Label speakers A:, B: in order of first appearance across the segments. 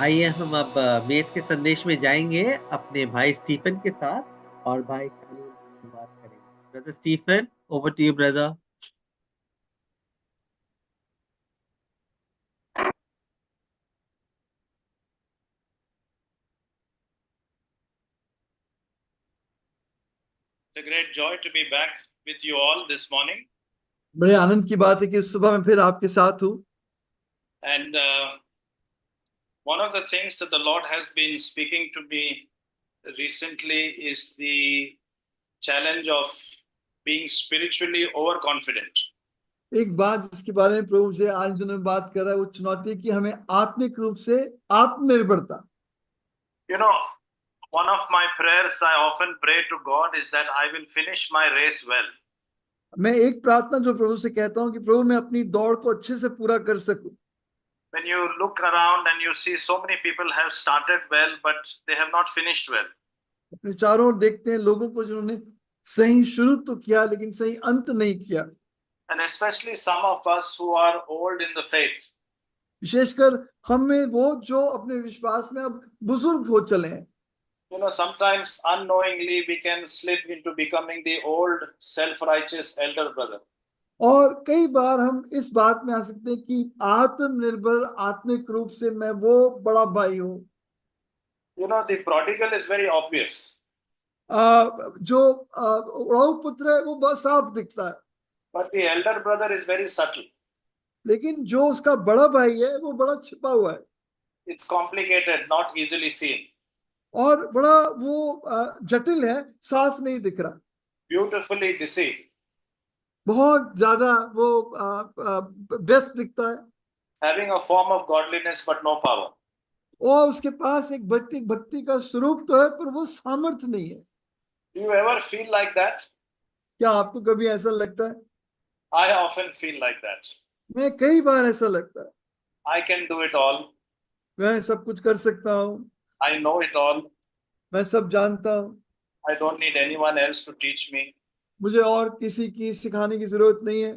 A: आइए हम अब मेष के संदेश में जाएंगे अपने भाई स्टीफन के साथ और भाई कानून की बात करेंगे। Brother Stephen, over to you brother.
B: It's a great joy to be back with you all this morning.
C: बड़े आनंद की बात है कि सुबह मैं फिर आपके साथ हूँ।
B: And one of the things that the Lord has been speaking to me recently is the challenge of being spiritually overconfident.
C: एक बात जिसके बारे में प्रभु से आज दिनों में बात कर रहा है वो चुनौती है कि हमें आत्मिक रूप से आत्मनिर्भरता।
B: You know, one of my prayers I often pray to God is that I will finish my race well.
C: मैं एक प्रार्थना जो प्रभु से कहता हूँ कि प्रभु मैं अपनी दौड़ को अच्छे से पूरा कर सकूं।
B: When you look around and you see so many people have started well, but they have not finished well.
C: अपने चारों ओर देखते हैं लोगों को जिन्होंने सही शुरू तो किया लेकिन सही अंत नहीं किया।
B: And especially some of us who are old in the faith.
C: विशेषकर हम में वो जो अपने विश्वास में अब बुजुर्ग हो चले हैं।
B: You know, sometimes unknowingly we can slip into becoming the old self-righteous elder brother.
C: और कई बार हम इस बात में आ सकते हैं कि आत्मनिर्भर आत्मिक रूप से मैं वो बड़ा भाई हूँ।
B: You know, the prodigal is very obvious.
C: जो उड़ाऊ पुत्र है वो बस साफ दिखता है,
B: But the elder brother is very subtle.
C: लेकिन जो उसका बड़ा भाई है वो बड़ा छिपा हुआ है
B: It's complicated, not easily seen.
C: और बड़ा वो जटिल है, साफ नहीं दिख रहा,
B: Beautifully deceived.
C: बहुत ज्यादा वो व्यस्त दिखता है
B: Having a form of godliness but no power.
C: और उसके पास एक भक्ति भक्ति का स्वरूप तो है पर वो सामर्थ्य नहीं है।
B: Do you ever feel like that?
C: क्या आपको कभी ऐसा लगता है?
B: I often feel like that.
C: मैं कई बार ऐसा लगता है
B: I can do it all.
C: मैं सब कुछ कर सकता हूँ,
B: I know it all.
C: मैं सब जानता हूँ,
B: I don't need anyone else to teach me.
C: मुझे और किसी की सिखाने की जरूरत नहीं है,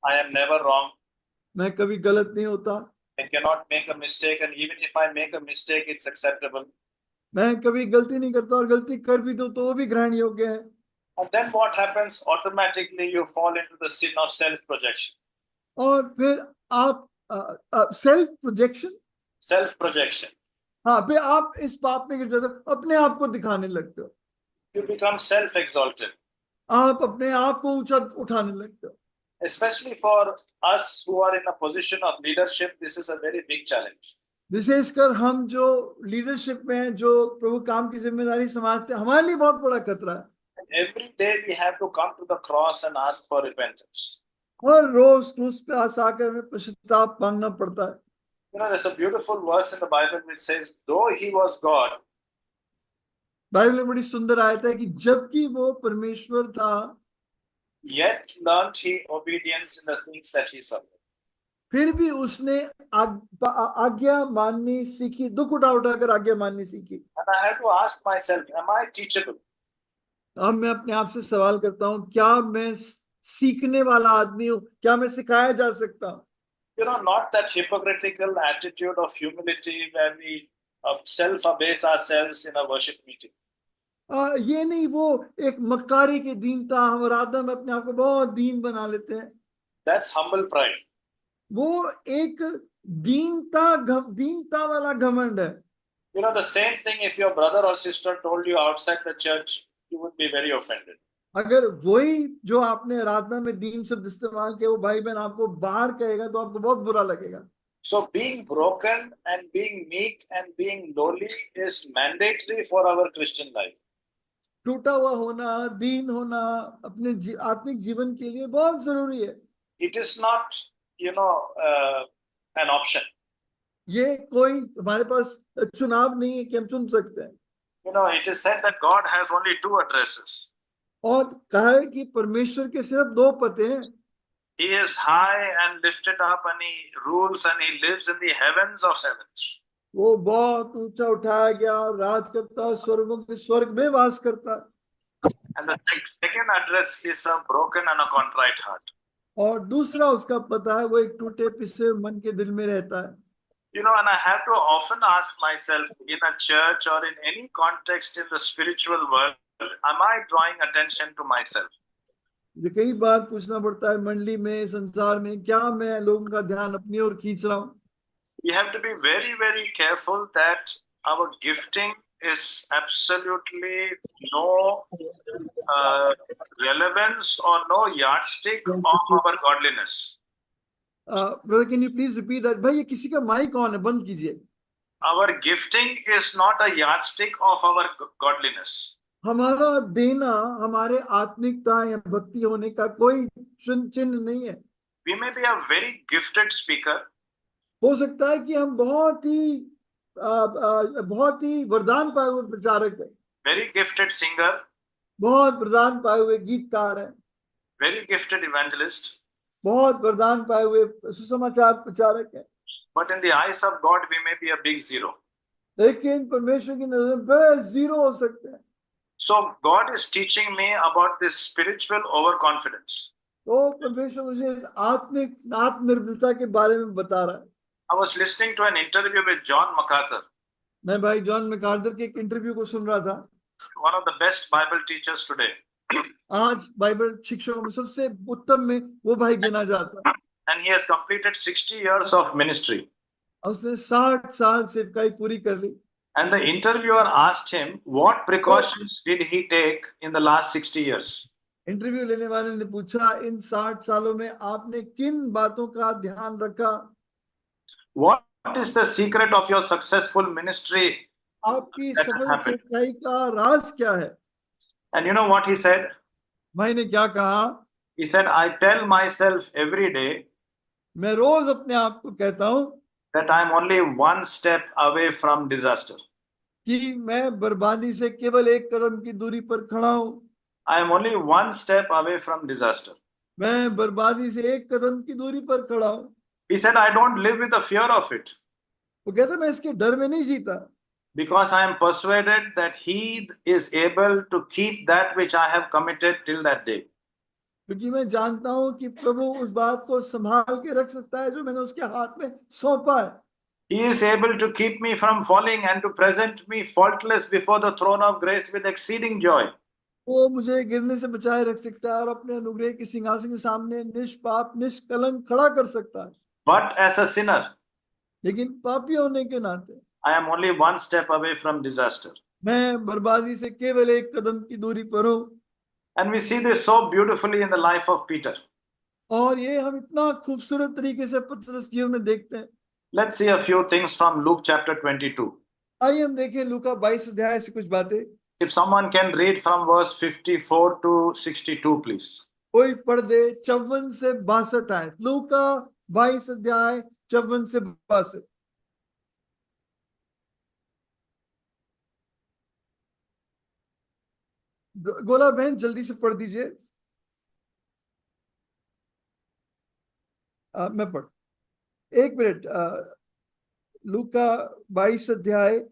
B: I am never wrong.
C: मैं कभी गलत नहीं होता,
B: I cannot make a mistake, and even if I make a mistake, it's acceptable.
C: मैं कभी गलती नहीं करता और गलती कर भी दो तो वो भी ग्रहण योग्य है।
B: And then what happens? Automatically, you fall into the sin of self-projection.
C: और फिर आप सेल्फ प्रोजेक्शन,
B: Self-projection.
C: हाँ, फिर आप इस पाप में गिर जाते हो, अपने आप को दिखाने लगते हो,
B: You become self-exalted.
C: आप अपने आप को ऊंचा उठाने लगते हो।
B: Especially for us who are in a position of leadership, this is a very big challenge.
C: विशेषकर हम जो लीडरशिप में हैं, जो प्रभु काम की जिम्मेदारी संभालते हैं, हमारे लिए बहुत बड़ा खतरा है।
B: And every day we have to come to the cross and ask for repentance.
C: हर रोज क्रूस पे आकर हमें पश्चाताप मांगना पड़ता है।
B: You know, there's a beautiful verse in the Bible which says, though he was God,
C: Bible में बड़ी सुंदर आयत है कि जबकि वो परमेश्वर था
B: yet learned he obedience in the things that he suffered.
C: फिर भी उसने आज्ञा माननी सीखी, दुख उठा उठाकर आज्ञा माननी सीखी।
B: And I have to ask myself, am I teachable?
C: अब मैं अपने आप से सवाल करता हूँ, क्या मैं सीखने वाला आदमी हूँ? क्या मैं सिखाया जा सकता हूँ?
B: You know, not that hypocritical attitude of humility where we self-abase ourselves in a worship meeting.
C: ये नहीं वो एक मक्कारी की दीनता, हम आराधना में अपने आप को बहुत दीन बना लेते हैं।
B: That's humble pride.
C: वो एक दीनता वाला घमंड है।
B: You know, the same thing if your brother or sister told you outside the church, you would be very offended.
C: अगर वही जो आपने आराधना में दीन शब्द इस्तेमाल किया वो भाई बहन आपको बाहर कहेगा तो आपको बहुत बुरा लगेगा।
B: So being broken and being meek and being lowly is mandatory for our Christian life.
C: टूटा हुआ होना, दीन होना अपने आत्मिक जीवन के लिए बहुत जरूरी है।
B: It is not, you know, an option.
C: ये कोई हमारे पास चुनाव नहीं है कि हम चुन सकते हैं।
B: You know, it is said that God has only two addresses.
C: और कहा है कि परमेश्वर के सिर्फ दो पते हैं।
B: He is high and lifted up and he rules and he lives in the heavens of heavens.
C: वो बहुत ऊंचा उठाया गया और राज करता है, स्वर्गों के स्वर्ग में वास करता है।
B: And the second address is a broken and a contrite heart.
C: और दूसरा उसका पता है वो एक टूटे पिसे मन के दिल में रहता है।
B: You know, and I have to often ask myself in a church or in any context in the spiritual world, am I drawing attention to myself?
C: मुझे कई बार पूछना पड़ता है मंडली में, संसार में, क्या मैं लोगों का ध्यान अपनी ओर खींच रहा हूँ.
B: We have to be very, very careful that our gifting is absolutely no relevance or no yardstick of our godliness.
C: Brother can you please repeat that. भाई ये किसी का माइक ऑन है, बंद कीजिए.
B: Our gifting is not a yardstick of our godliness.
C: हमारा देना, हमारे आत्मिकता या भक्ति होने का कोई चिन्ह नहीं है.
B: We may be a very gifted speaker.
C: हो सकता है कि हम बहुत ही वरदान पाए हुए प्रचारक है,
B: Very gifted singer,
C: बहुत वरदान पाए हुए गीतकार है,
B: very gifted evangelist.
C: बहुत वरदान पाए हुए सुसमाचार प्रचारक है.
B: But in the eyes of God, we may be a big zero.
C: लेकिन परमेश्वर की नजर में बड़े जीरो हो सकते हैं.
B: So God is teaching me about this spiritual overconfidence.
C: तो परमेश्वर मुझे इस आत्मिक आत्मनिर्भरता के बारे में बता रहा है.
B: I was listening to an interview with John MacArthur,
C: मैं भाई जॉन मैकार्दर के एक इंटरव्यू को सुन रहा था.
B: one of the best Bible teachers today.
C: आज बाइबल शिक्षकों में सबसे उत्तम में वो भाई गिना जाता है.
B: And he has completed 60 years of ministry.
C: उसने 60 साल सेवकाई पूरी कर ली.
B: And the interviewer asked him, what precautions did he take in the last 60 years?
C: Interview लेने वाले ने पूछा, इन 60 सालों में आपने किन बातों का ध्यान रखा?
B: What is the secret of your successful ministry?
C: आपकी सफल सेवकाई का राज क्या है?
B: And you know what he said?
C: भाई ने क्या कहा?
B: He said, I tell myself every day
C: मैं रोज अपने आप को कहता हूँ
B: that I am only one step away from disaster.
C: कि मैं बर्बादी से केवल एक कदम की दूरी पर खड़ा हूँ.
B: I am only one step away from disaster.
C: मैं बर्बादी से एक कदम की दूरी पर खड़ा हूँ.
B: He said, I don't live with the fear of it
C: वो कहता मैं इसके डर में नहीं जीता,
B: because I am persuaded that he is able to keep that which I have committed till that day.
C: क्योंकि मैं जानता हूं कि प्रभु उस बात को संभाल के रख सकता है जो मैंने उसके हाथ में सौंपा है.
B: He is able to keep me from falling and to present me faultless before the throne of grace with exceeding joy.
C: वो मुझे गिरने से बचाए रख सकता है और अपने अनुग्रह के सिंहासन के सामने निष्पाप निष्कलंक खड़ा कर सकता है.
B: But as a sinner,
C: लेकिन पापी होने के नाते
B: I am only one step away from disaster.
C: मैं बर्बादी से केवल एक कदम की दूरी पर हूँ.
B: And we see this so beautifully in the life of Peter.
C: और ये हम इतना खूबसूरत तरीके से पतरस जीवन में देखते हैं.
B: Let's see a few things from Luke chapter 22.
C: आइए हम देखें लूका 22 अध्याय से कुछ बातें.
B: If someone can read from verse 54 to 62, please.
C: कोई पढ़ दे 54 से 62 आए. लूका 22 अध्याय 54 से 62. गोला बहन जल्दी से पढ़ दीजिए. मैं पढ़ एक मिनट. लूका 22 अध्याय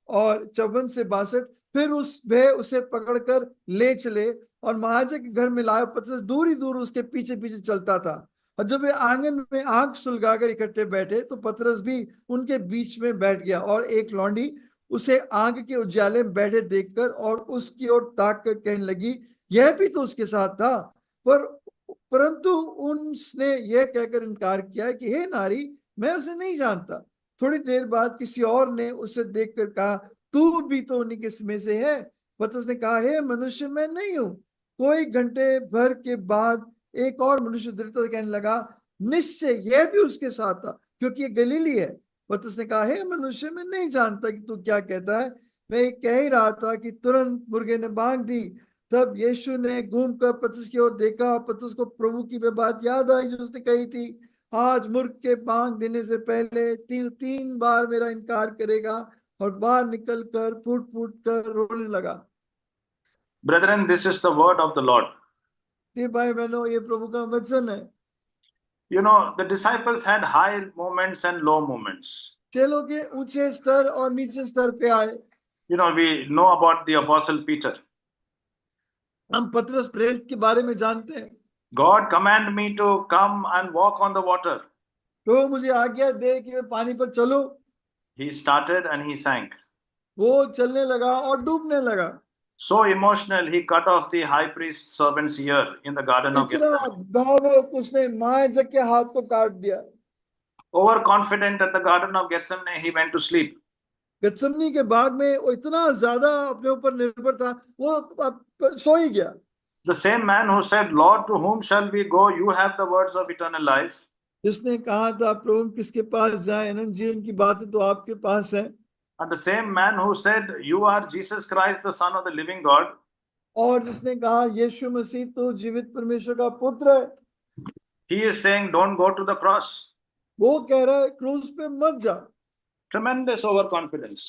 C: और 54 से 62. फिर वह उसे पकड़कर ले चले और महाराजा के घर में लाए. पतरस दूर ही दूर उसके पीछे पीछे चलता था. और जब वे आंगन में आग सुलगाकर इकट्ठे बैठे तो पतरस भी उनके बीच में बैठ गया. और एक लौंडी उसे आग के उजाले में बैठे देखकर और उसकी ओर ताक कर कहने लगी, यह भी तो उसके साथ था. परंतु उसने यह कहकर इनकार किया कि हे नारी, मैं उसे नहीं जानता. थोड़ी देर बाद किसी और ने उसे देखकर कहा, तू भी तो उन्हीं के में से है. पतरस ने कहा, हे मनुष्य, मैं नहीं हूं. कोई घंटे भर के बाद एक और मनुष्य दृढ़ता से कहने लगा, निश्चय यह भी उसके साथ था, क्योंकि ये गलीली है. पतरस ने कहा, हे मनुष्य, मैं नहीं जानता कि तू क्या कहता है. मैं ये कह ही रहा था कि तुरंत मुर्गे ने बांग दी. तब यीशु ने घूमकर पतरस की ओर देखा. पतरस को प्रभु की वह बात याद आई जो उसने कही थी, आज मुर्ग के बांग देने से पहले तीन बार मेरा इनकार करेगा. और बाहर निकल कर फूट फूट कर रोने लगा.
B: Brethren, this is the word of the Lord.
C: ये भाई बहनों, ये प्रभु का वचन है.
B: You know, the disciples had high moments and low moments.
C: चेलों के ऊंचे स्तर और नीचे स्तर पे आए.
B: You know, we know about the apostle Peter.
C: हम पतरस प्रेरित के बारे में जानते हैं.
B: God command me to come and walk on the water.
C: तो मुझे आज्ञा दे कि मैं पानी पर चलूं.
B: he started and he sank.
C: वो चलने लगा और डूबने लगा।
B: So emotional, he cut off the high priest's servant's ear in the Garden of
C: इतना
B: Gethsemane.
C: भावुक उसने महायाजक के हाथ को काट दिया।
B: Overconfident at the Garden of Gethsemane, he went to sleep.
C: गत्समनी के बाग में वो इतना ज्यादा अपने ऊपर निर्भर था, वो सो ही गया।
B: The same man who said, Lord, to whom shall we go? You have the words of eternal life.
C: जिसने कहा था प्रभु किसके पास जाए, अनंत जीवन की बातें तो आपके पास है।
B: And the same man who said, You are Jesus Christ, the Son of the living God.
C: और जिसने कहा यीशु मसीह तो जीवित परमेश्वर का पुत्र है,
B: He is saying, Don't go to the cross.
C: वो कह रहा है क्रूस पे मत जा।
B: Tremendous overconfidence.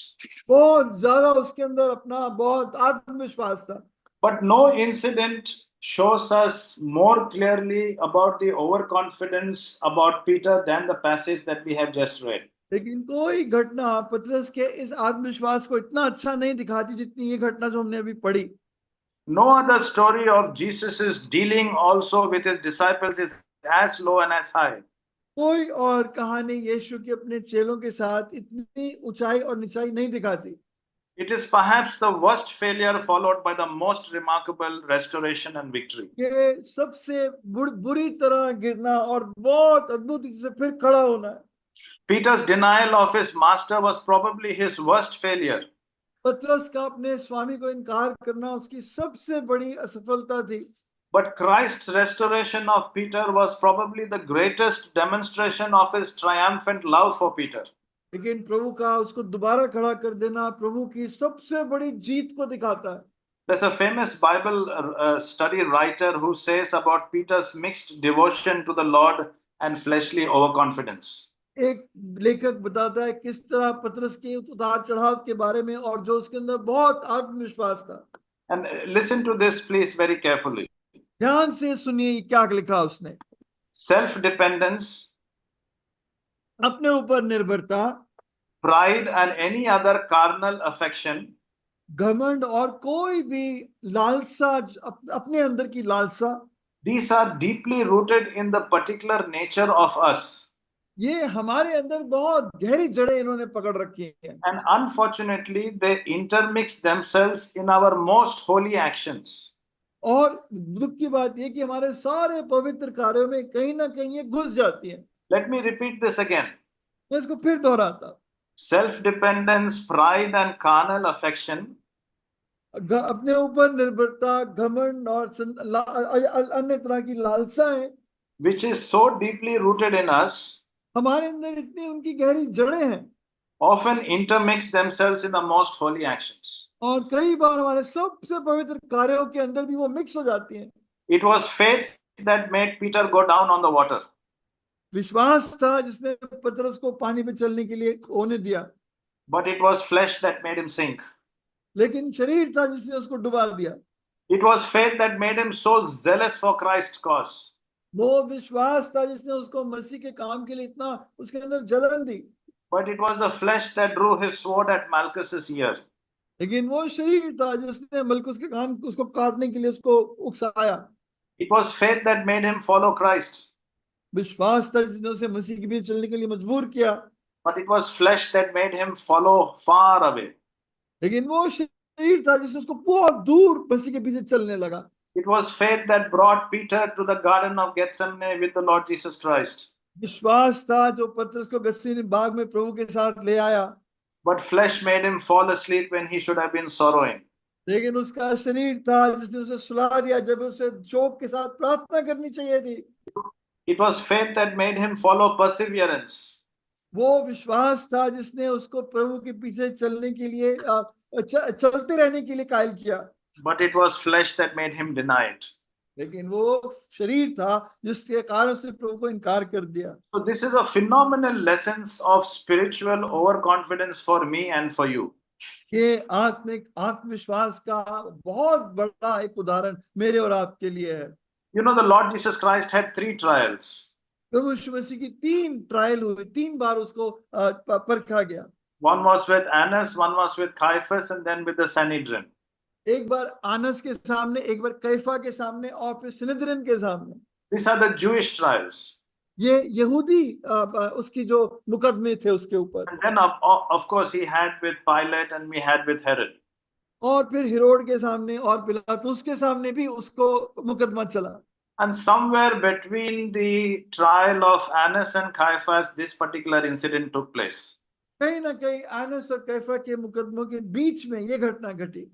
C: बहुत ज्यादा उसके अंदर अपना बहुत आत्मविश्वास था।
B: But no incident shows us more clearly about the overconfidence about Peter than the passage that we have just read.
C: लेकिन कोई घटना पतरस के इस आत्मविश्वास को इतना अच्छा नहीं दिखाती जितनी ये घटना जो हमने अभी पढ़ी।
B: No other story of Jesus' dealing also with his disciples is as low and as high.
C: कोई और कहानी यीशु के अपने चेलों के साथ इतनी ऊंचाई और निचाई नहीं दिखाती।
B: It is perhaps the worst failure followed by the most remarkable restoration and victory.
C: ये सबसे बुरी तरह गिरना और बहुत अद्भुत से फिर खड़ा होना है।
B: Peter's denial of his master was probably his worst failure.
C: पतरस का अपने स्वामी को इनकार करना उसकी सबसे बड़ी असफलता थी।
B: But Christ's restoration of Peter was probably the greatest demonstration of his triumphant love for Peter.
C: लेकिन प्रभु का उसको दोबारा खड़ा कर देना प्रभु की सबसे बड़ी जीत को दिखाता है।
B: There's a famous Bible study writer who says about Peter's mixed devotion to the Lord and fleshly overconfidence.
C: एक लेखक बताता है किस तरह पतरस के उतार चढ़ाव के बारे में और जो उसके अंदर बहुत आत्मविश्वास था।
B: And listen to this please very carefully.
C: ध्यान से सुनिए क्या लिखा उसने।
B: Self-dependence,
C: अपने ऊपर निर्भरता,
B: pride and any other carnal affection,
C: घमंड और कोई भी लालसा, अपने अंदर की लालसा,
B: these are deeply rooted in the particular nature of us.
C: ये हमारे अंदर बहुत गहरी जड़ें इन्होंने पकड़ रखी हैं।
B: And unfortunately, they intermix themselves in our most holy actions.
C: और दुख की बात यह कि हमारे सारे पवित्र कार्यों में कहीं ना कहीं ये घुस जाती है।
B: Let me repeat this again.
C: मैं इसको फिर दोहराता।
B: Self-dependence, pride and carnal affection,
C: अपने ऊपर निर्भरता, घमंड और अन्य तरह की लालसाएं,
B: which is so deeply rooted in us,
C: हमारे अंदर इतनी उनकी गहरी जड़ें हैं,
B: often intermix themselves in the most holy actions.
C: और कई बार हमारे सबसे पवित्र कार्यों के अंदर भी वो मिक्स हो जाती हैं।
B: It was faith that made Peter go down on the water.
C: विश्वास था जिसने पतरस को पानी पे चलने के लिए होने दिया।
B: But it was flesh that made him sink.
C: लेकिन शरीर था जिसने उसको डुबा दिया।
B: It was faith that made him so zealous for Christ's cause.
C: वो विश्वास था जिसने उसको मसीह के काम के लिए इतना उसके अंदर जलन दी।
B: But it was the flesh that drew his sword at Malchus's ear.
C: लेकिन वो शरीर था जिसने मलकुस के कान उसको काटने के लिए उसको उकसाया।
B: It was faith that made him follow Christ.
C: विश्वास था जिसने उसे मसीह के पीछे चलने के लिए मजबूर किया।
B: But it was flesh that made him follow far away.
C: लेकिन वो शरीर था जिसने उसको बहुत दूर मसीह के पीछे चलने लगा।
B: It was faith that brought Peter to the Garden of Gethsemane with the Lord Jesus Christ.
C: विश्वास था जो पतरस को गत्सेमनी बाग में प्रभु के साथ ले आया।
B: But flesh made him fall asleep when he should have been sorrowing.
C: लेकिन उसका शरीर था जिसने उसे सुला दिया जब उसे शोक के साथ प्रार्थना करनी चाहिए थी।
B: It was faith that made him follow perseverance.
C: वो विश्वास था जिसने उसको प्रभु के पीछे चलने के लिए चलते रहने के लिए कायल किया।
B: But it was flesh that made him deny it.
C: लेकिन वो शरीर था जिसके कारण से प्रभु को इनकार कर दिया।
B: So this is a phenomenal lessons of spiritual overconfidence for me and for you.
C: ये आत्मिक आत्मविश्वास का बहुत बड़ा एक उदाहरण मेरे और आपके लिए है।
B: You know, the Lord Jesus Christ had 3 trials.
C: प्रभु यीशु मसीह की 3 ट्रायल हुए, 3 बार उसको परखा गया।
B: One was with Annas, one was with Caiaphas, and then with the Sanhedrin.
C: एक बार आनस के सामने, एक बार कैफा के सामने और फिर सिनहदरीन के सामने।
B: These are the Jewish trials.
C: ये यहूदी उसकी जो मुकदमे थे उसके ऊपर,
B: And then, of course, he had with Pilate and we had with Herod.
C: और फिर हेरोड के सामने और पिलातुस के सामने भी उसको मुकदमा चला।
B: And somewhere between the trial of Annas and Caiaphas, this particular incident took place.
C: कहीं ना कहीं आनस और कैफा के मुकदमों के बीच में ये घटना घटी।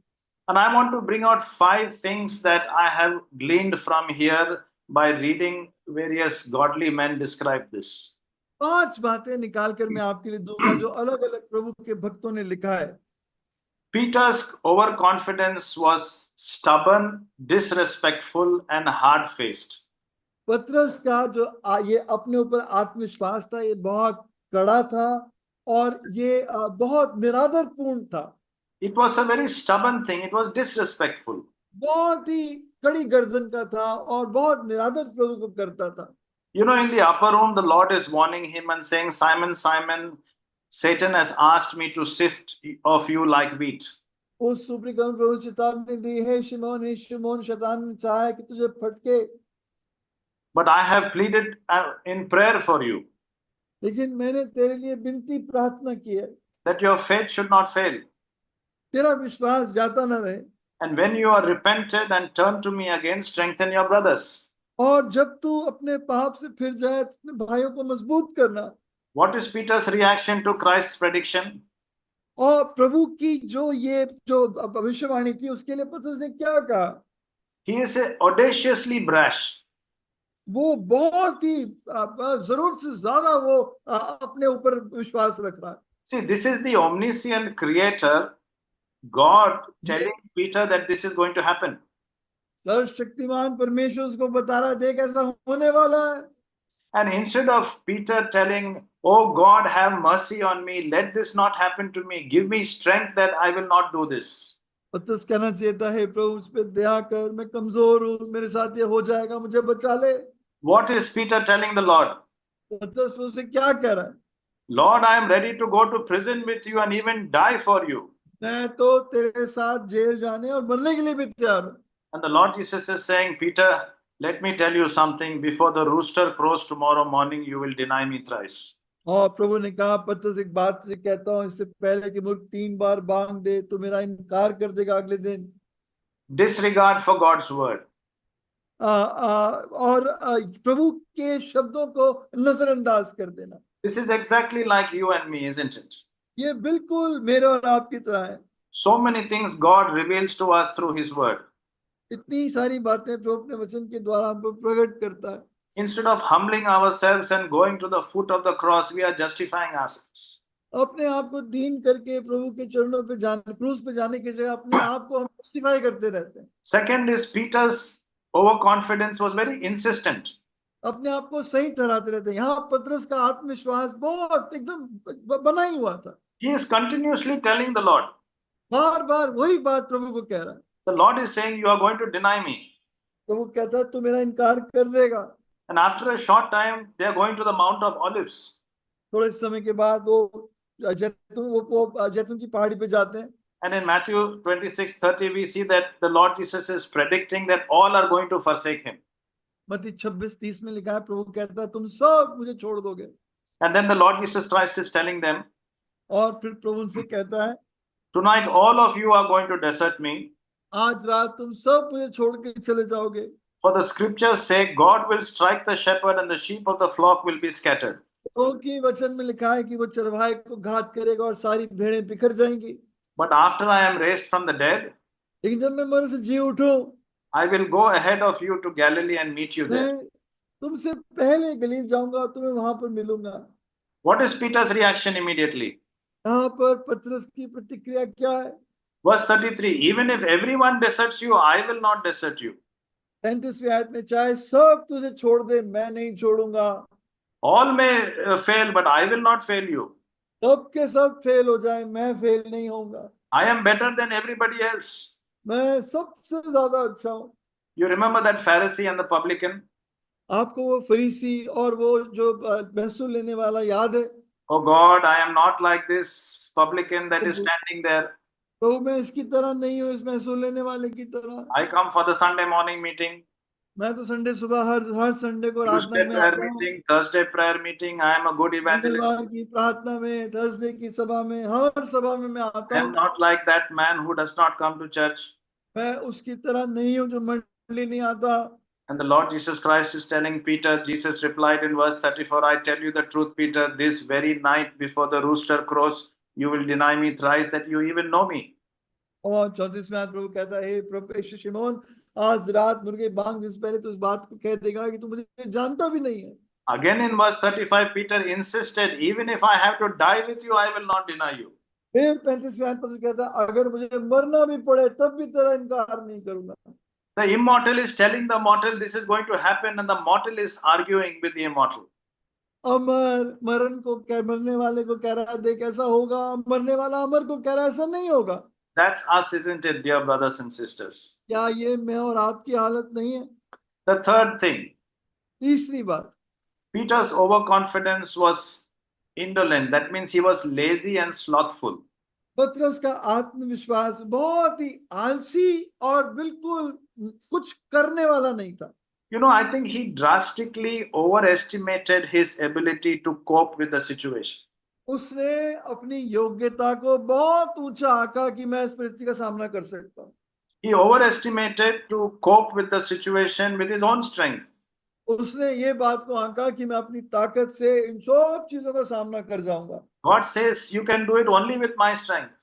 B: And I want to bring out 5 things that I have gleaned from here by reading various godly men describe this.
C: 5 बातें निकालकर मैं आपके लिए दूंगा जो अलग अलग प्रभु के भक्तों ने लिखा है।
B: Peter's overconfidence was stubborn, disrespectful, and hard-faced.
C: पतरस का जो ये अपने ऊपर आत्मविश्वास था, ये बहुत कड़ा था और ये बहुत निरादरपूर्ण था।
B: It was a very stubborn thing. It was disrespectful.
C: बहुत ही कड़ी गर्दन का था और बहुत निरादर प्रभु को करता था।
B: You know, in the upper room, the Lord is warning him and saying, Simon, Simon, Satan has asked me to sift of you like wheat.
C: उस सुपरीकरण प्रभु चेतावनी दी है, शिमोन शैतान ने चाहा है कि तुझे फटके,
B: But I have pleaded in prayer for you
C: लेकिन मैंने तेरे लिए विनती प्रार्थना की है
B: that your faith should not fail.
C: तेरा विश्वास जाता न रहे।
B: And when you are repented and turn to me again, strengthen your brothers.
C: और जब तू अपने पाप से फिर जाए तो अपने भाइयों को मजबूत करना।
B: What is Peter's reaction to Christ's prediction?
C: और प्रभु की जो भविष्यवाणी थी उसके लिए पतरस ने क्या कहा?
B: He is audaciously brash.
C: वो बहुत ही जरूरत से ज्यादा वो अपने ऊपर विश्वास रख रहा है।
B: See, this is the omniscient creator, God, telling Peter that this is going to happen.
C: सर्वशक्तिमान परमेश्वर उसको बता रहा है, देख ऐसा होने वाला है।
B: And instead of Peter telling, oh God, have mercy on me, let this not happen to me, give me strength that I will not do this.
C: पतरस कहना चाहता है, प्रभु मुझ पे दया कर, मैं कमजोर हूँ, मेरे साथ ये हो जाएगा, मुझे बचा ले।
B: What is Peter telling the Lord?
C: पतरस उससे क्या कह रहा है?
B: Lord, I am ready to go to prison with you and even die for you.
C: मैं तो तेरे साथ जेल जाने और मरने के लिए भी तैयार हूँ।
B: And the Lord Jesus is saying, Peter, let me tell you something. Before the rooster crows tomorrow morning, you will deny me thrice.
C: और प्रभु ने कहा, पतरस एक बात से कहता हूँ, इससे पहले कि मुर्ग 3 बार बांग दे तो मेरा इनकार कर देगा अगले दिन।
B: Disregard for God's word.
C: और प्रभु के शब्दों को नजरअंदाज कर देना।
B: This is exactly like you and me, isn't it?
C: ये बिल्कुल मेरे और आपकी तरह है।
B: So many things God reveals to us through His word.
C: इतनी सारी बातें प्रभु अपने वचन के द्वारा हमको प्रकट करता है।
B: Instead of humbling ourselves and going to the foot of the cross, we are justifying ourselves.
C: अपने आप को दीन करके प्रभु के चरणों पे जाने, क्रूस पे जाने की जगह अपने आप को हम जस्टिफाई करते रहते हैं।
B: Second is Peter's overconfidence was very insistent.
C: अपने आप को सही ठहराते रहते हैं। यहाँ पतरस का आत्मविश्वास बहुत एकदम बना ही हुआ था।
B: He is continuously telling the Lord.
C: बार बार वही बात प्रभु को कह रहा है।
B: The Lord is saying, you are going to deny me.
C: प्रभु कहता है, तू मेरा इनकार कर देगा।
B: And after a short time, they are going to the Mount of Olives.
C: थोड़े समय के बाद वो जैतून की पहाड़ी पे जाते हैं।
B: And in Matthew 26:30, we see that the Lord Jesus is predicting that all are going to forsake him.
C: मत्ती 26:30 में लिखा है, प्रभु कहता है, तुम सब मुझे छोड़ दोगे।
B: And then the Lord Jesus Christ is telling them,
C: और फिर प्रभु उनसे कहता है,
B: tonight all of you are going to desert me.
C: आज रात तुम सब मुझे छोड़ के चले जाओगे।
B: For the scriptures say, God will strike the shepherd and the sheep of the flock will be scattered.
C: क्योंकि वचन में लिखा है कि वो चरवाहे को घात करेगा और सारी भेड़ें बिखर जाएंगी।
B: But after I am raised from the dead,
C: लेकिन जब मैं मर से जी उठूं,
B: I will go ahead of you to Galilee and meet you there.
C: मैं तुमसे पहले गलील जाऊंगा और तुम्हें वहां पर मिलूंगा।
B: What is Peter's reaction immediately?
C: यहाँ पर पतरस की प्रतिक्रिया क्या है?
B: Verse 33, even if everyone deserts you, I will not desert you.
C: 33वीं आयत में, चाहे सब तुझे छोड़ दे, मैं नहीं छोड़ूंगा।
B: All may fail, but I will not fail you.
C: सब के सब फेल हो जाए, मैं फेल नहीं होऊंगा।
B: I am better than everybody else.
C: मैं सबसे ज्यादा अच्छा हूँ।
B: You remember that Pharisee and the publican?
C: आपको वो फरीसी और वो जो महसूल लेने वाला याद है?
B: Oh God, I am not like this publican that is standing there.
C: तो मैं इसकी तरह नहीं हूँ, इस महसूल लेने वाले की तरह।
B: I come for the Sunday morning meeting.
C: मैं तो संडे सुबह हर संडे को आराधना
B: Tuesday
C: में
B: prayer
C: आता हूँ,
B: meeting, Thursday prayer meeting. I am a good evangelist.
C: मंगलवार की प्रार्थना में, थर्सडे की सभा में, हर सभा में मैं आता
B: I am
C: हूँ।
B: not like that man who does not come to church.
C: मैं उसकी तरह नहीं हूँ जो मंडली नहीं आता।
B: And the Lord Jesus Christ is telling Peter, Jesus replied in verse 34, I tell you the truth, Peter, this very night before the rooster crows, you will deny me thrice that you even know me.
C: और 34वें आयत प्रभु कहता है, हे प्रभु यीशु शिमोन, आज रात मुर्गे बांगने से पहले तो इस बात को कह देगा कि तू मुझे जानता भी नहीं है।
B: Again in verse 35, Peter insisted, even if I have to die with you, I will not deny you.
C: फिर 35वें आयत पद कहता है, अगर मुझे मरना भी पड़े तब भी तेरा इनकार नहीं करूंगा।
B: The immortal is telling the mortal this is going to happen, and the mortal is arguing with the immortal.
C: अमर मरण को कह, मरने वाले को कह रहा है देख ऐसा होगा, मरने वाला अमर को कह रहा है ऐसा नहीं होगा।
B: That's us, isn't it, dear brothers and sisters?
C: क्या ये मैं और आपकी हालत नहीं है?
B: The third thing,
C: तीसरी बात,
B: Peter's overconfidence was indolent. That means he was lazy and slothful.
C: पतरस का आत्मविश्वास बहुत ही आलसी और बिल्कुल कुछ करने वाला नहीं था।
B: You know, I think he drastically overestimated his ability to cope with the situation.
C: उसने अपनी योग्यता को बहुत ऊंचा आंका कि मैं इस परिस्थिति का सामना कर सकता हूँ।
B: He overestimated to cope with the situation with his own strength.
C: उसने ये बात को आंका कि मैं अपनी ताकत से इन सब चीजों का सामना कर जाऊंगा।
B: God says, you can do it only with my strength.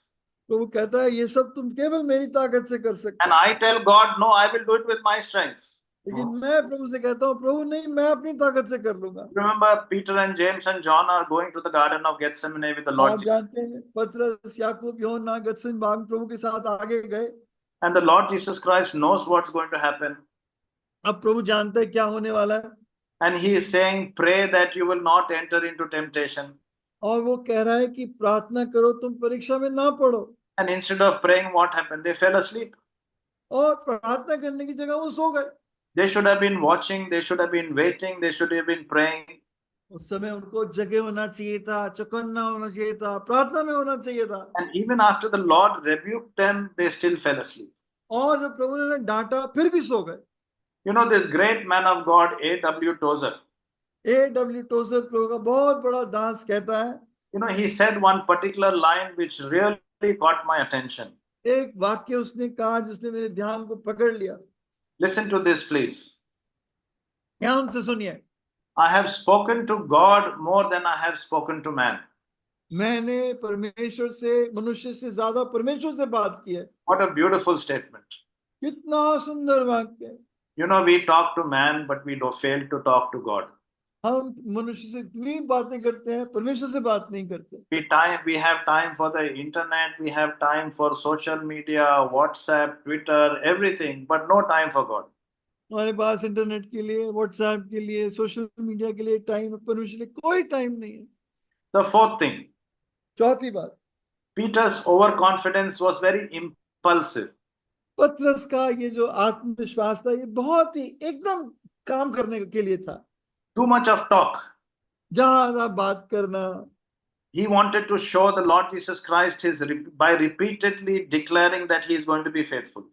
C: तो वो कहता है ये सब तुम केवल मेरी ताकत से कर सकते
B: And
C: हो।
B: I tell God, no, I will do it with my strength.
C: लेकिन मैं प्रभु से कहता हूँ, प्रभु नहीं, मैं अपनी ताकत से कर लूंगा।
B: Remember, Peter and James and John are going to the Garden of Gethsemane with the Lord
C: आप
B: Jesus.
C: जानते हैं पतरस, याकूब, यूहन्ना गतसेमनी बाग में प्रभु के साथ आगे गए।
B: And the Lord Jesus Christ knows what's going to happen.
C: अब प्रभु जानते हैं क्या होने वाला है।
B: And he is saying, pray that you will not enter into temptation.
C: और वो कह रहा है कि प्रार्थना करो तुम परीक्षा में ना पड़ो।
B: And instead of praying, what happened? They fell asleep.
C: और प्रार्थना करने की जगह वो सो गए।
B: They should have been watching, they should have been waiting, they should have been praying.
C: उस समय उनको जगे होना चाहिए था, चौकन्ना होना चाहिए था, प्रार्थना में होना चाहिए था।
B: And even after the Lord rebuked them, they still fell asleep.
C: और जब प्रभु ने उन्हें डांटा फिर भी सो गए।
B: You know, this great man of God, A.W. Tozer,
C: A.W. Tozer प्रभु का बहुत बड़ा दास कहता है,
B: you know, he said one particular line which really caught my attention.
C: एक वाक्य उसने कहा जिसने मेरे ध्यान को पकड़ लिया।
B: Listen to this, please.
C: ध्यान से सुनिए।
B: I have spoken to God more than I have spoken to man.
C: मैंने परमेश्वर से, मनुष्य से ज्यादा परमेश्वर से बात की है।
B: What a beautiful statement.
C: कितना सुंदर वाक्य है।
B: You know, we talk to man, but we don't fail to talk to God.
C: हम मनुष्य से इतनी बातें करते हैं, परमेश्वर से बात नहीं करते।
B: We have time for the internet, we have time for social media, WhatsApp, Twitter, everything, but no time for God.
C: हमारे पास इंटरनेट के लिए, व्हाट्सएप के लिए, सोशल मीडिया के लिए टाइम है, परमेश्वर के लिए कोई टाइम नहीं है।
B: The fourth thing,
C: चौथी बात,
B: Peter's overconfidence was very impulsive.
C: पतरस का ये जो आत्मविश्वास था, ये बहुत ही एकदम काम करने के लिए था।
B: Too much of talk.
C: ज्यादा बात करना।
B: He wanted to show the Lord Jesus Christ by repeatedly declaring that he is going to be faithful.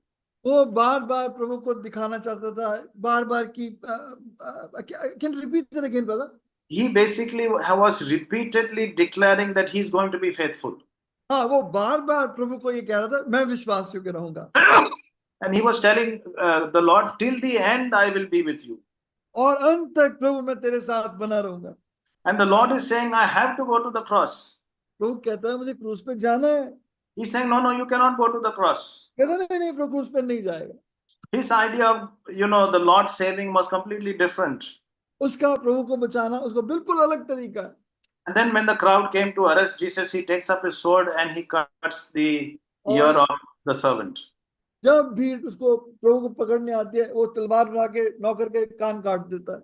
C: वो बार बार प्रभु को दिखाना चाहता था, बार बार की can you repeat that again, brother?
B: He basically was repeatedly declaring that he is going to be faithful.
C: हाँ, वो बार बार प्रभु को ये कह रहा था, मैं विश्वास योग्य रहूंगा।
B: And he was telling the Lord, till the end I will be with you.
C: और अंत तक प्रभु मैं तेरे साथ बना रहूंगा।
B: And the Lord is saying, I have to go to the cross.
C: प्रभु कहता है मुझे क्रूस पे जाना है।
B: He's saying, no, you cannot go to the cross.
C: कहता नहीं, प्रभु क्रूस पे नहीं जाएगा।
B: His idea of, the Lord saving was completely different.
C: उसका प्रभु को बचाना उसको बिल्कुल अलग तरीका है।
B: And then when the crowd came to arrest Jesus, he takes up his sword and he cuts the ear of the servant.
C: जब भीड़ उसको प्रभु को पकड़ने आती है, वो तलवार उठा के नौकर के कान काट देता है।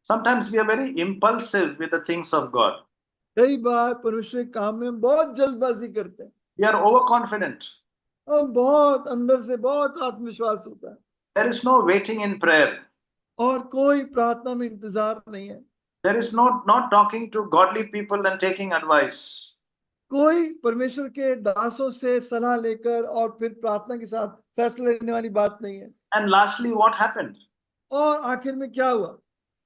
B: Sometimes we are very impulsive with the things of God.
C: कई बार परमेश्वर के काम में बहुत जल्दबाजी करते हैं।
B: We are overconfident.
C: हम बहुत अंदर से बहुत आत्मविश्वास होता है।
B: There is no waiting in prayer.
C: और कोई प्रार्थना में इंतजार नहीं है।
B: There is not talking to godly people and taking advice.
C: कोई परमेश्वर के दासों से सलाह लेकर और फिर प्रार्थना के साथ फैसला लेने वाली बात नहीं है।
B: And lastly, what happened?
C: और आखिर में क्या हुआ?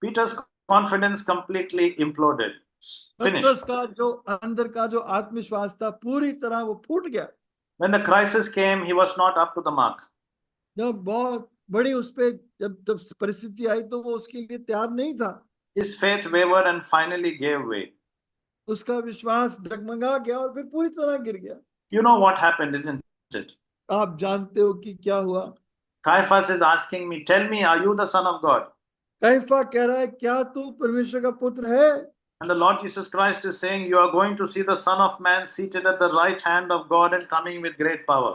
B: Peter's confidence completely imploded, finished.
C: पतरस का जो अंदर का जो आत्मविश्वास था पूरी तरह वो फूट गया।
B: When the crisis came, he was not up to the mark.
C: जब बहुत बड़ी उस पे जब जब परिस्थिति आई तो वो उसके लिए तैयार नहीं था।
B: His faith wavered and finally gave way.
C: उसका विश्वास डगमगा गया और फिर पूरी तरह गिर गया।
B: You know what happened, isn't it?
C: आप जानते हो कि क्या हुआ?
B: Caiaphas is asking me, tell me, are you the Son of God?
C: कैफा कह रहा है, क्या तू परमेश्वर का पुत्र है?
B: And the Lord Jesus Christ is saying, you are going to see the Son of Man seated at the right hand of God and coming with great power.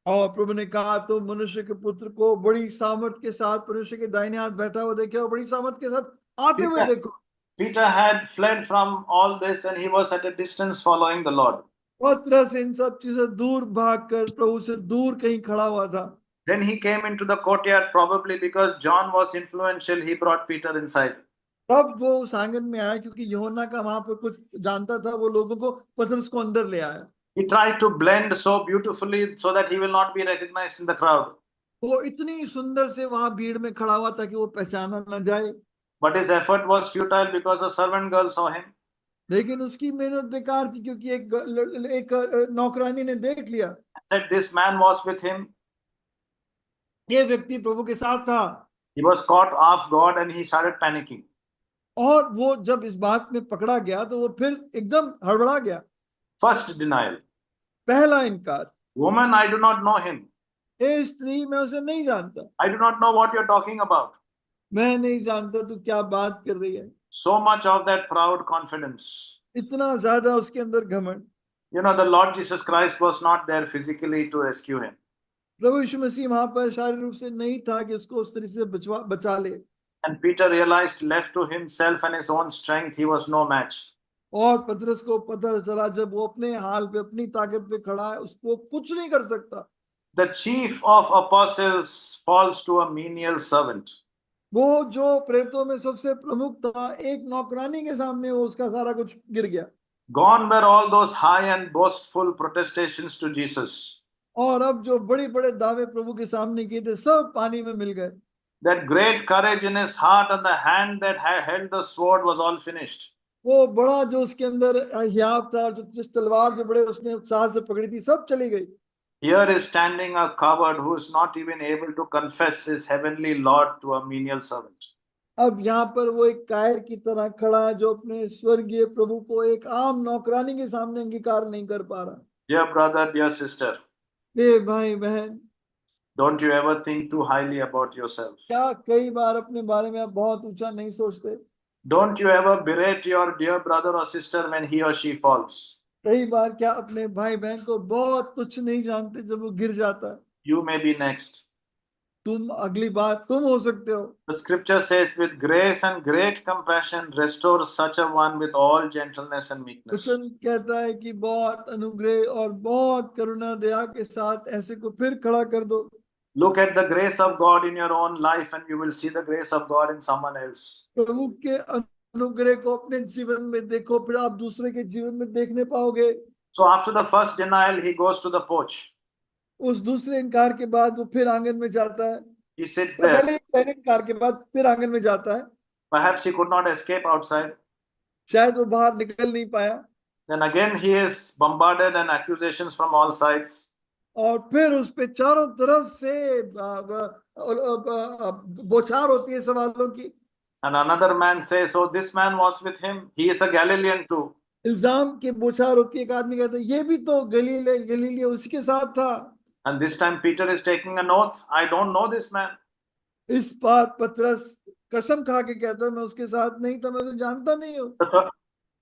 C: और प्रभु ने कहा, तो मनुष्य के पुत्र को बड़ी सामर्थ के साथ परमेश्वर के दाहिने हाथ बैठा हुआ देखे और बड़ी सामर्थ के साथ आते हुए देखो।
B: Peter had fled from all this and he was at a distance following the Lord.
C: पतरस इन सब चीजें दूर भागकर प्रभु से दूर कहीं खड़ा हुआ था।
B: Then he came into the courtyard, probably because John was influential. He brought Peter inside.
C: तब वो उस आंगन में आया क्योंकि यूहन्ना का वहां पे कुछ जानता था, वो लोगों को पतरस को अंदर ले आया।
B: He tried to blend so beautifully so that he will not be recognized in the crowd.
C: वो इतनी सुंदर से वहां भीड़ में खड़ा हुआ था कि वो पहचाना न जाए।
B: But his effort was futile because a servant girl saw him.
C: लेकिन उसकी मेहनत बेकार थी क्योंकि एक नौकरानी ने देख लिया।
B: Said this man was with him.
C: ये व्यक्ति प्रभु के साथ था।
B: He was caught off guard and he started panicking.
C: और वो जब इस बात में पकड़ा गया तो वो फिर एकदम हड़बड़ा गया।
B: First denial.
C: पहला इनकार,
B: Woman, I do not know him.
C: ए स्त्री, मैं उसे नहीं जानता।
B: I do not know what you're talking about.
C: मैं नहीं जानता तू क्या बात कर रही है।
B: So much of that proud confidence.
C: इतना ज्यादा उसके अंदर घमंड।
B: You know, the Lord Jesus Christ was not there physically to rescue him.
C: प्रभु यीशु मसीह वहां पर शारीरिक रूप से नहीं था कि उसको उस तरह से बचा ले।
B: And Peter realized, left to himself and his own strength, he was no match.
C: और पतरस को पता चला जब वो अपने हाल पे अपनी ताकत पे खड़ा है, उसको कुछ नहीं कर सकता।
B: The chief of apostles falls to a menial servant.
C: वो जो प्रेरितों में सबसे प्रमुख था, एक नौकरानी के सामने वो उसका सारा कुछ गिर गया।
B: Gone were all those high and boastful protestations to Jesus.
C: और अब जो बड़े बड़े दावे प्रभु के सामने किए थे सब पानी में मिल गए।
B: That great courage in his heart and the hand that held the sword was all finished.
C: वो बड़ा जो उसके अंदर हियाव था, जो जिस तलवार जो बड़े उसने उत्साह से पकड़ी थी, सब चली गई।
B: Here is standing a coward who is not even able to confess his heavenly Lord to a menial servant.
C: अब यहाँ पर वो एक कायर की तरह खड़ा है जो अपने स्वर्गीय प्रभु को एक आम नौकरानी के सामने अंगीकार नहीं कर पा रहा।
B: Dear brother, dear sister,
C: ए भाई बहन,
B: don't you ever think too highly about yourself?
C: क्या कई बार अपने बारे में आप बहुत ऊंचा नहीं सोचते?
B: Don't you ever berate your dear brother or sister when he or she falls?
C: कई बार क्या अपने भाई बहन को बहुत तुच्छ नहीं जानते जब वो गिर जाता है?
B: You may be next.
C: तुम अगली बार तुम हो सकते हो।
B: The scripture says, with grace and great compassion, restore such a one with all gentleness and meekness.
C: वचन कहता है कि बहुत अनुग्रह और बहुत करुणा दया के साथ ऐसे को फिर खड़ा कर दो।
B: Look at the grace of God in your own life and you will see the grace of God in someone else.
C: प्रभु के अनुग्रह को अपने जीवन में देखो, फिर आप दूसरे के जीवन में देखने पाओगे।
B: So after the first denial, he goes to the porch.
C: उस दूसरे इनकार के बाद वो फिर आंगन में जाता है।
B: He sits there.
C: पहले इनकार के बाद फिर आंगन में जाता है।
B: Perhaps he could not escape outside.
C: शायद वो बाहर निकल नहीं पाया।
B: Then again he is bombarded and accusations from all sides.
C: और फिर उस पे चारों तरफ से बौछार होती है सवालों की।
B: And another man says, oh, this man was with him. He is a Galilean too.
C: इल्जाम के बौछार होती है। एक आदमी कहता है ये भी तो गलीली उसके साथ था।
B: And this time Peter is taking an oath. I don't know this man.
C: इस बार पतरस कसम खा के कहता है मैं उसके साथ नहीं था, मैं उसे जानता नहीं हूँ।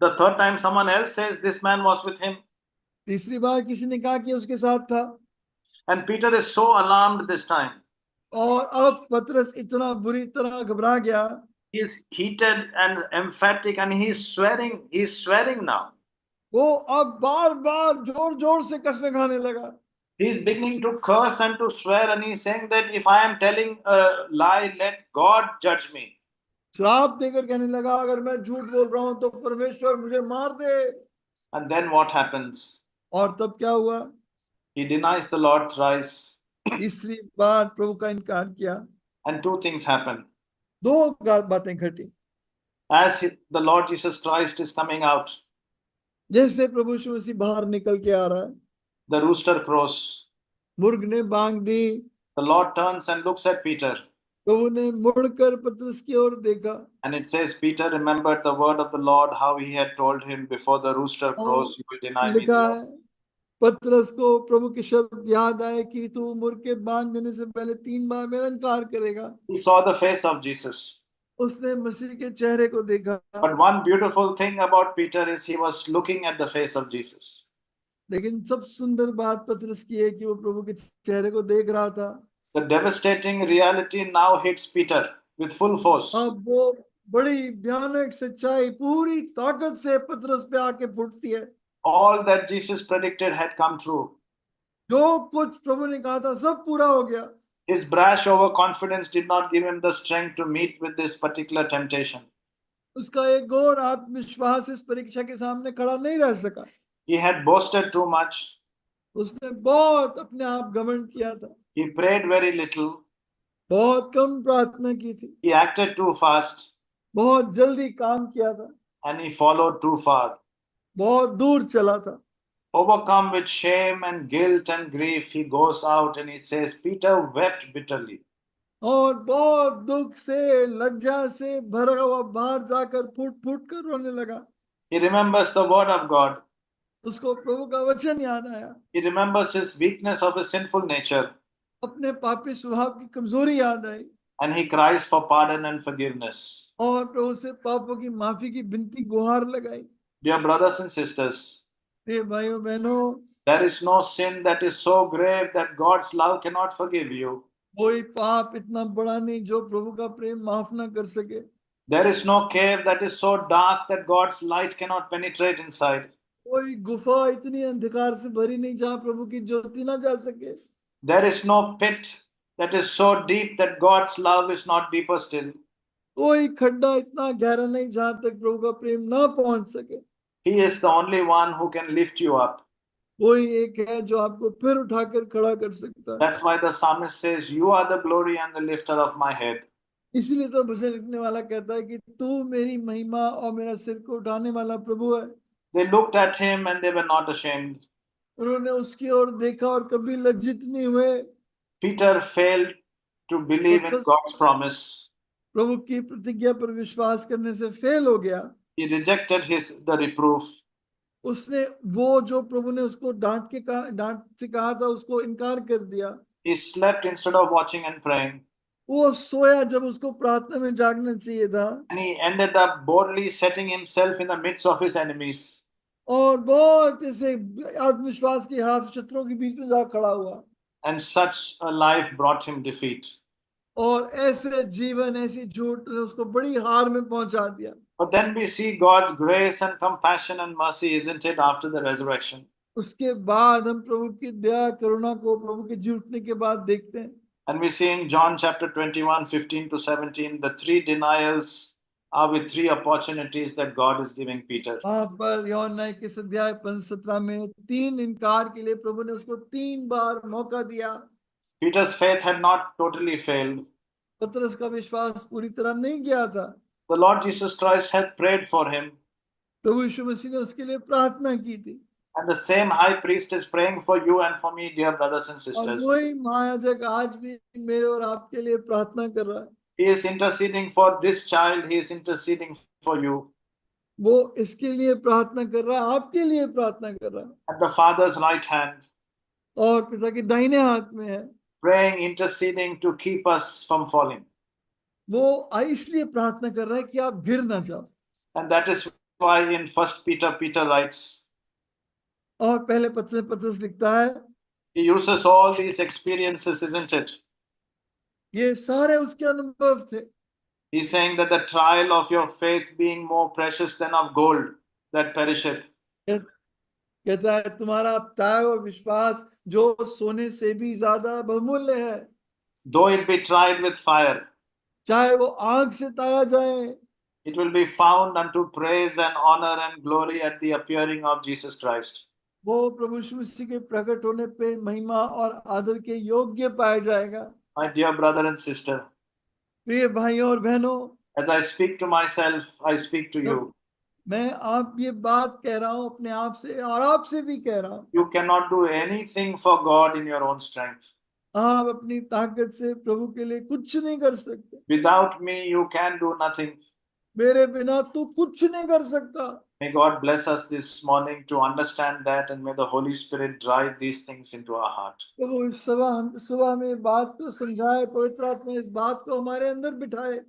B: The third time someone else says this man was with him.
C: तीसरी बार किसी ने कहा कि उसके साथ था।
B: And Peter is so alarmed this time.
C: और अब पतरस इतना बुरी तरह घबरा गया।
B: He is heated and emphatic and he is swearing. He is swearing now.
C: वो अब बार बार जोर जोर से कसमें खाने लगा।
B: He is beginning to curse and to swear and he is saying that if I am telling a lie, let God judge me.
C: श्राप देकर कहने लगा अगर मैं झूठ बोल रहा हूं तो परमेश्वर मुझे मार दे।
B: And then what happens?
C: और तब क्या हुआ?
B: He denies the Lord thrice.
C: तीसरी बार प्रभु का इनकार किया।
B: And two things happen.
C: दो बातें घटी।
B: As the Lord Jesus Christ is coming out,
C: जैसे प्रभु यीशु मसीह बाहर निकल के आ रहा है,
B: the rooster crows.
C: मुर्ग ने बांग दी,
B: The Lord turns and looks at Peter,
C: प्रभु ने मुड़कर पतरस की ओर देखा,
B: and it says, Peter remembered the word of the Lord, how he had told him, before the rooster
C: और
B: crows, you will deny me.
C: लिखा है पतरस को प्रभु के शब्द याद आए कि तू मुर्ग के बांग देने से पहले 3 बार मेरा इनकार करेगा।
B: He saw the face of Jesus.
C: उसने मसीह के चेहरे को देखा।
B: But one beautiful thing about Peter is he was looking at the face of Jesus.
C: लेकिन सब सुंदर बात पतरस की है कि वो प्रभु के चेहरे को देख रहा था।
B: The devastating reality now hits Peter with full force.
C: अब वो बड़ी भयानक सच्चाई पूरी ताकत से पतरस पे आके फूटती है।
B: All that Jesus predicted had come true.
C: जो कुछ प्रभु ने कहा था सब पूरा हो गया।
B: His brash overconfidence did not give him the strength to meet with this particular temptation.
C: उसका एक और आत्मविश्वास इस परीक्षा के सामने खड़ा नहीं रह सका।
B: He had boasted too much.
C: उसने बहुत अपने आप घमंड किया था।
B: He prayed very little.
C: बहुत कम प्रार्थना की थी।
B: He acted too fast.
C: बहुत जल्दी काम किया था।
B: And he followed too far.
C: बहुत दूर चला था।
B: Overcome with shame and guilt and grief, he goes out and he says, Peter wept bitterly.
C: और बहुत दुख से लज्जा से भरा हुआ बाहर जाकर फूट फूट कर रोने लगा।
B: He remembers the word of God.
C: उसको प्रभु का वचन याद आया।
B: He remembers his weakness of his sinful nature.
C: अपने पापी स्वभाव की कमजोरी याद आई।
B: And he cries for pardon and forgiveness.
C: और प्रभु से पापों की माफी की विनती गुहार लगाई।
B: Dear brothers and sisters,
C: प्रिय भाइयों बहनों,
B: there is no sin that is so grave that God's love cannot forgive you.
C: कोई पाप इतना बड़ा नहीं जो प्रभु का प्रेम माफ ना कर सके।
B: There is no cave that is so dark that God's light cannot penetrate inside.
C: कोई गुफा इतनी अंधकार से भरी नहीं जहाँ प्रभु की ज्योति ना जा सके।
B: There is no pit that is so deep that God's love is not deeper still.
C: कोई खड्डा इतना गहरा नहीं जहाँ तक प्रभु का प्रेम ना पहुंच सके।
B: He is the only one who can lift you up.
C: कोई एक है जो आपको फिर उठाकर खड़ा कर सकता है।
B: That's why the psalmist says, you are the glory and the lifter of my head.
C: इसलिए तो भजन लिखने वाला कहता है कि तू मेरी महिमा और मेरा सिर को उठाने वाला प्रभु है।
B: They looked at him and they were not ashamed.
C: उन्होंने उसकी ओर देखा और कभी लज्जित नहीं हुए।
B: Peter failed to believe in God's promise.
C: प्रभु की प्रतिज्ञा पर विश्वास करने से फेल हो गया।
B: He rejected the reproof.
C: उसने वो जो प्रभु ने उसको डांट से कहा था उसको इनकार कर दिया।
B: He slept instead of watching and praying.
C: वो सोया जब उसको प्रार्थना में जागना चाहिए था।
B: And he ended up boldly setting himself in the midst of his enemies.
C: और बहुत ऐसे आत्मविश्वास के हाथ शत्रुओं के बीच में जा खड़ा हुआ।
B: And such a life brought him defeat.
C: और ऐसे जीवन ऐसी झूठ ने उसको बड़ी हार में पहुंचा दिया।
B: But then we see God's grace and compassion and mercy, isn't it, after the resurrection?
C: उसके बाद हम प्रभु की दया करुणा को प्रभु के जी उठने के बाद देखते हैं।
B: And we see in John chapter 21, 15 to 17, the 3 denials are with 3 opportunities that God is giving Peter.
C: वहां पर यूहन्ना 21 अध्याय 15-17 में 3 इनकार के लिए प्रभु ने उसको 3 बार मौका दिया।
B: Peter's faith had not totally failed.
C: पतरस का विश्वास पूरी तरह नहीं गया था।
B: The Lord Jesus Christ had prayed for him.
C: प्रभु यीशु मसीह ने उसके लिए प्रार्थना की थी।
B: And the same high priest is praying for you and for me, dear brothers and
C: और
B: sisters.
C: वही महायाजक आज भी मेरे और आपके लिए प्रार्थना कर रहा है।
B: He is interceding for this child. He is interceding for you.
C: वो इसके लिए प्रार्थना कर रहा है, आपके लिए प्रार्थना कर रहा है।
B: At the Father's right hand,
C: और पिता के दाहिने हाथ में है।
B: praying, interceding to keep us from falling.
C: वो इसलिए प्रार्थना कर रहा है कि आप गिर ना जाओ।
B: And that is why in 1 Peter, Peter writes,
C: और पहले पतरस लिखता है,
B: he uses all these experiences, isn't it?
C: ये सारे उसके अनुभव थे।
B: He's saying that the trial of your faith being more precious than of gold that perisheth.
C: कहता है तुम्हारा ताया हुआ विश्वास जो सोने से भी ज्यादा बहुमूल्य है,
B: Though it be tried with fire,
C: चाहे वो आग से ताया जाए,
B: it will be found unto praise and honor and glory at the appearing of Jesus Christ.
C: वो प्रभु यीशु मसीह के प्रकट होने पे महिमा और आदर के योग्य पाया जाएगा।
B: My dear brother and sister,
C: प्रिय भाइयों और बहनों,
B: As I speak to myself, I speak to you.
C: मैं आप ये बात कह रहा हूं अपने आप से और आपसे भी कह रहा हूं।
B: You cannot do anything for God in your own strength.
C: आप अपनी ताकत से प्रभु के लिए कुछ नहीं कर सकते।
B: Without me, you can do nothing.
C: मेरे बिना तू कुछ नहीं कर सकता।
B: May God bless us this morning to understand that, and may the Holy Spirit drive these things into our heart.
C: तो वो सुबह में बात को समझाए, पवित्र आत्मा इस बात को हमारे अंदर बिठाए।